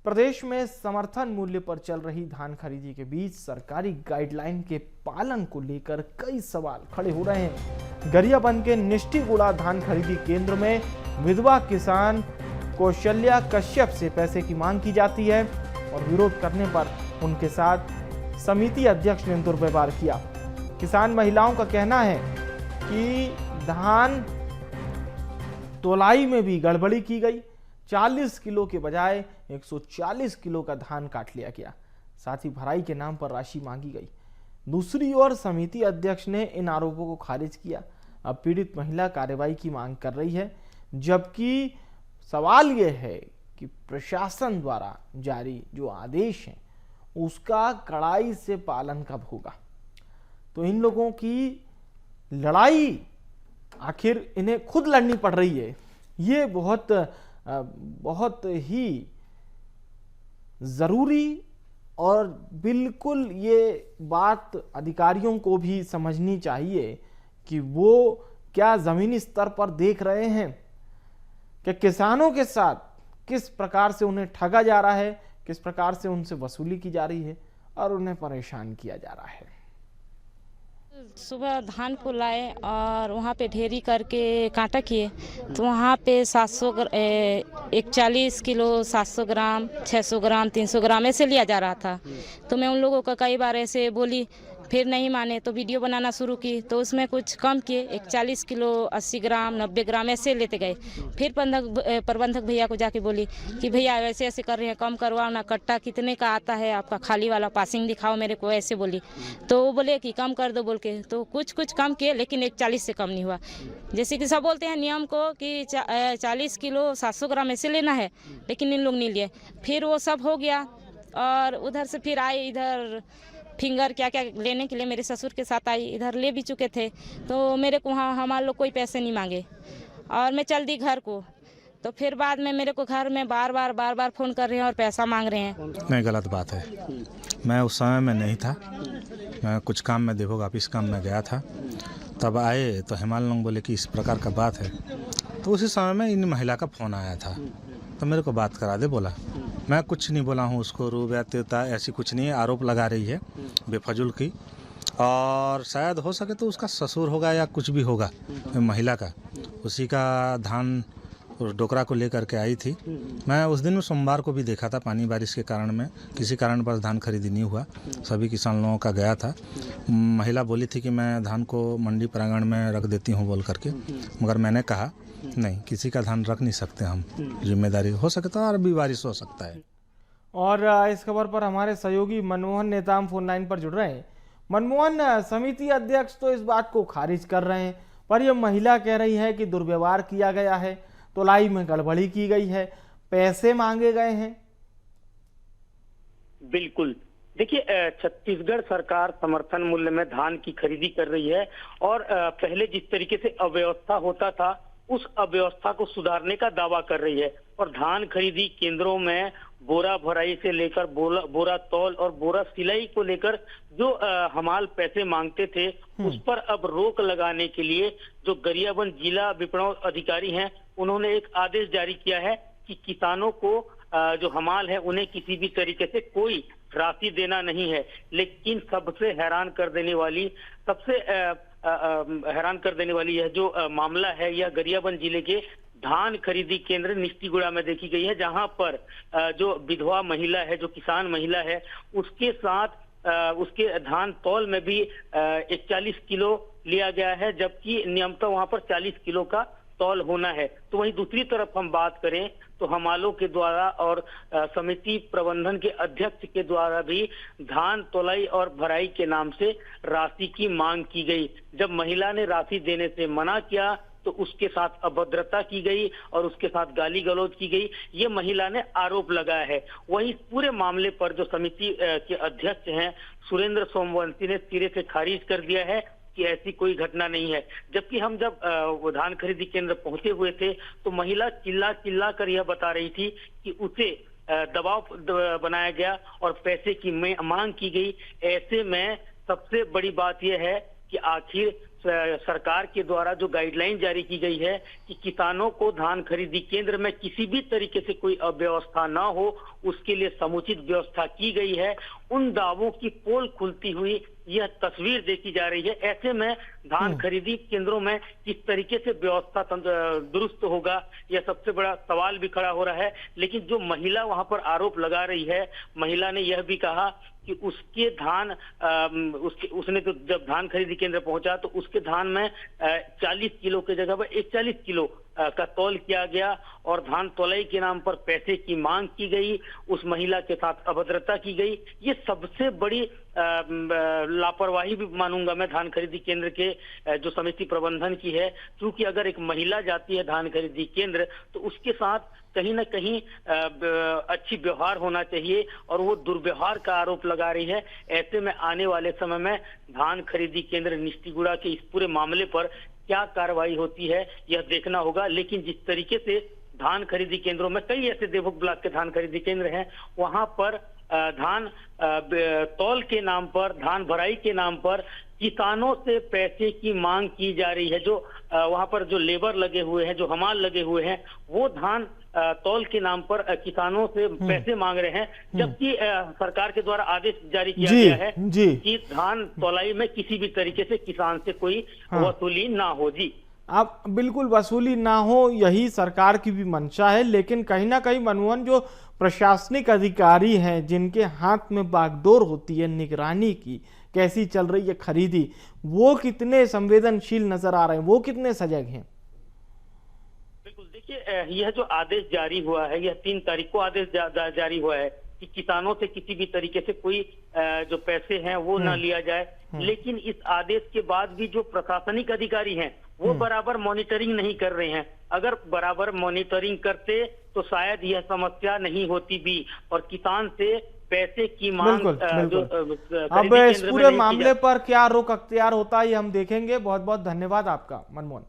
प्रदेश में समर्थन मूल्य पर चल रही धान खरीदी के बीच सरकारी गाइडलाइन के पालन को लेकर कई सवाल खड़े हो रहे हैं। गरियाबंद के निष्ठीगुड़ा धान खरीदी केंद्र में विधवा किसान कौशल्या कश्यप से पैसे की मांग की जाती है और विरोध करने पर उनके साथ समिति अध्यक्ष ने दुर्व्यवहार किया। किसान महिलाओं का कहना है कि धान तोलाई में भी गड़बड़ी की गई। 40 किलो के बजाय 140 किलो का धान काट लिया गया। साथ ही भराई के नाम पर राशि मांगी गई। दूसरी ओर समिति अध्यक्ष ने इन आरोपों को खारिज किया। अब पीड़ित महिला कार्रवाई की मांग कर रही है, जबकि सवाल यह है कि प्रशासन द्वारा जारी जो आदेश है उसका कड़ाई से पालन कब होगा। तो इन लोगों की लड़ाई आखिर इन्हें खुद लड़नी पड़ रही है, ये बहुत ही जरूरी और बिल्कुल ये बात अधिकारियों को भी समझनी चाहिए कि वो क्या जमीनी स्तर पर देख रहे हैं कि किसानों के साथ किस प्रकार से उन्हें ठगा जा रहा है, किस प्रकार से उनसे वसूली की जा रही है और उन्हें परेशान किया जा रहा है। सुबह धान को लाए और वहाँ पे ढेरी करके कांटा किए तो वहाँ पे 140 किलो 700 ग्राम 600 ग्राम 300 ग्राम ऐसे लिया जा रहा था। तो मैं उन लोगों को कई बार ऐसे बोली, फिर नहीं माने तो वीडियो बनाना शुरू की तो उसमें कुछ कम किए। 140 किलो 80 ग्राम 90 ग्राम ऐसे लेते गए। फिर प्रबंधक भैया को जाके बोली कि भैया ऐसे ऐसे कर रहे हैं, कम करवाओ ना, कट्टा कितने का आता है आपका, खाली वाला पासिंग दिखाओ मेरे को, ऐसे बोली। तो वो बोले कि कम कर दो बोल के, तो कुछ कम किए लेकिन 140 से कम नहीं हुआ। जैसे कि सब बोलते हैं नियम को कि 40 किलो 700 ग्राम ऐसे लेना है, लेकिन इन लोग नहीं लिए। फिर वो सब हो गया और उधर से फिर आए इधर फिंगर क्या क्या लेने के लिए, मेरे ससुर के साथ आई, इधर ले भी चुके थे। तो मेरे को हमारे लोग कोई पैसे नहीं मांगे और मैं चल दी घर को। तो फिर बाद में मेरे को घर में बार बार फ़ोन कर रहे हैं और पैसा मांग रहे हैं। नहीं, गलत बात है। मैं उस समय में नहीं था, मैं कुछ काम में देखो ऑफिस काम में गया था। तब आए तो हिमालय लोग बोले कि इस प्रकार का बात है। तो उसी समय में इन महिला का फ़ोन आया था तो मेरे को बात करा दे बोला। मैं कुछ नहीं बोला हूँ उसको, रूबता ऐसी कुछ नहीं है। आरोप लगा रही है बेफजूल की, और शायद हो सके तो उसका ससुर होगा या कुछ भी होगा महिला का, उसी का धान उस डोकरा को लेकर के आई थी। मैं उस दिन सोमवार को भी देखा था, पानी बारिश के कारण में किसी कारण पर धान खरीदी नहीं हुआ, सभी किसान लोगों का गया था। महिला बोली थी कि मैं धान को मंडी प्रांगण में रख देती हूँ बोल करके, मगर मैंने कहा नहीं, किसी का धान रख नहीं सकते हम, जिम्मेदारी हो सके तो और भी बारिश हो सकता है। और इस खबर पर हमारे सहयोगी मनमोहन नेताम फोन लाइन पर जुड़ रहे हैं। मनमोहन, समिति अध्यक्ष तो इस बात को खारिज कर रहे हैं, पर यह महिला कह रही है कि दुर्व्यवहार किया गया है, तोलाई में गड़बड़ी की गई है, पैसे मांगे गए हैं। बिल्कुल, देखिए छत्तीसगढ़ सरकार समर्थन मूल्य में धान की खरीदी कर रही है और पहले जिस तरीके से अव्यवस्था होता था उस अव्यवस्था को सुधारने का दावा कर रही है। और धान खरीदी केंद्रों में बोरा भराई से लेकर बोरा तौल और बोरा सिलाई को लेकर जो हमाल पैसे मांगते थे उस पर अब रोक लगाने के लिए जो गरियाबंद जिला विपणन अधिकारी हैं उन्होंने एक आदेश जारी किया है कि किसानों को जो हमाल है उन्हें किसी भी तरीके से कोई राशि देना नहीं है। लेकिन सबसे हैरान कर देने वाली यह जो मामला है यह गरियाबंद जिले के धान खरीदी केंद्र निष्ठीगुड़ा में देखी गई है, जहां पर जो विधवा महिला है, जो किसान महिला है, उसके साथ उसके धान तौल में भी 41 किलो लिया गया है, जबकि नियमतः वहां पर 40 किलो का तौल होना है। तो वहीं दूसरी तरफ हम बात करें तो हमालों के द्वारा और समिति प्रबंधन के अध्यक्ष के द्वारा भी धान तोलाई और भराई के नाम से राशि की मांग की गई। जब महिला ने राशि देने से मना किया तो उसके साथ अभद्रता की गई और उसके साथ गाली गलौज की गई, ये महिला ने आरोप लगाया है। वहीं पूरे मामले पर जो समिति के अध्यक्ष हैं सुरेंद्र सोमवंशी ने सिरे से खारिज कर दिया है कि ऐसी कोई घटना नहीं है। जबकि हम जब धान खरीदी केंद्र पहुंचे हुए थे तो महिला चिल्ला कर यह बता रही थी कि उसे दबाव बनाया गया और पैसे की मांग की गई। ऐसे में सबसे बड़ी बात यह है कि आखिर सरकार के द्वारा जो गाइडलाइन जारी की गई है कि किसानों को धान खरीदी केंद्र में किसी भी तरीके से कोई अव्यवस्था ना हो, उसके लिए समुचित व्यवस्था की गई है, उन दावों की पोल खुलती हुई यह तस्वीर देखी जा रही है। ऐसे में धान खरीदी केंद्रों में किस तरीके से व्यवस्था दुरुस्त होगा, यह सबसे बड़ा सवाल भी खड़ा हो रहा है। लेकिन जो महिला वहां पर आरोप लगा रही है, महिला ने यह भी कहा कि उसके धान उसने तो जब धान खरीदी केंद्र पहुंचा तो उसके धान में 40 किलो की जगह पर 41 किलो का तौल किया गया और धान तौलाई के नाम पर पैसे की मांग की गई, उस महिला के साथ अभद्रता की गई। ये सबसे बड़ी लापरवाही भी मानूंगा मैं धान खरीदी केंद्र के जो समिति प्रबंधन की है, क्योंकि अगर एक महिला जाती है धान खरीदी केंद्र तो उसके साथ कहीं ना कहीं अच्छी व्यवहार होना चाहिए और वो दुर्व्यवहार का आरोप लगा रही है। ऐसे में आने वाले समय में धान खरीदी केंद्र निष्ठीगुड़ा के इस पूरे मामले पर क्या कार्रवाई होती है यह देखना होगा। लेकिन जिस तरीके से धान खरीदी केंद्रों में कई ऐसे देवभोग ब्लॉक के धान खरीदी केंद्र हैं, वहां पर धान तौल के नाम पर, धान भराई के नाम पर किसानों से पैसे की मांग की जा रही है। जो वहां पर जो लेबर लगे हुए हैं, जो हमाल लगे हुए हैं, वो धान तौल के नाम पर किसानों से पैसे मांग रहे हैं, जबकि सरकार के द्वारा आदेश जारी किया गया है कि धान तौलाई में किसी भी तरीके से किसान से कोई वसूली ना हो। जी, अब बिल्कुल वसूली ना हो, यही सरकार की भी मंशा है। लेकिन कहीं ना कहीं मनमोहन, जो प्रशासनिक अधिकारी हैं जिनके हाथ में बागडोर होती है निगरानी की, कैसी चल रही है खरीदी, वो कितने संवेदनशील नजर आ रहे हैं, वो कितने सजग हैं? बिल्कुल, देखिए यह जो आदेश जारी हुआ है, यह 3 तारीख को आदेश जारी हुआ है कि किसानों से किसी भी तरीके से कोई जो पैसे हैं वो ना लिया जाए। लेकिन इस आदेश के बाद भी जो प्रशासनिक अधिकारी हैं वो बराबर मॉनिटरिंग नहीं कर रहे हैं। अगर बराबर मॉनिटरिंग करते तो शायद यह समस्या नहीं होती भी और किसान से पैसे की मांग अब इस पूरे मामले पर क्या रुख अख्तियार होता है ये हम देखेंगे। बहुत बहुत धन्यवाद आपका मनमोहन।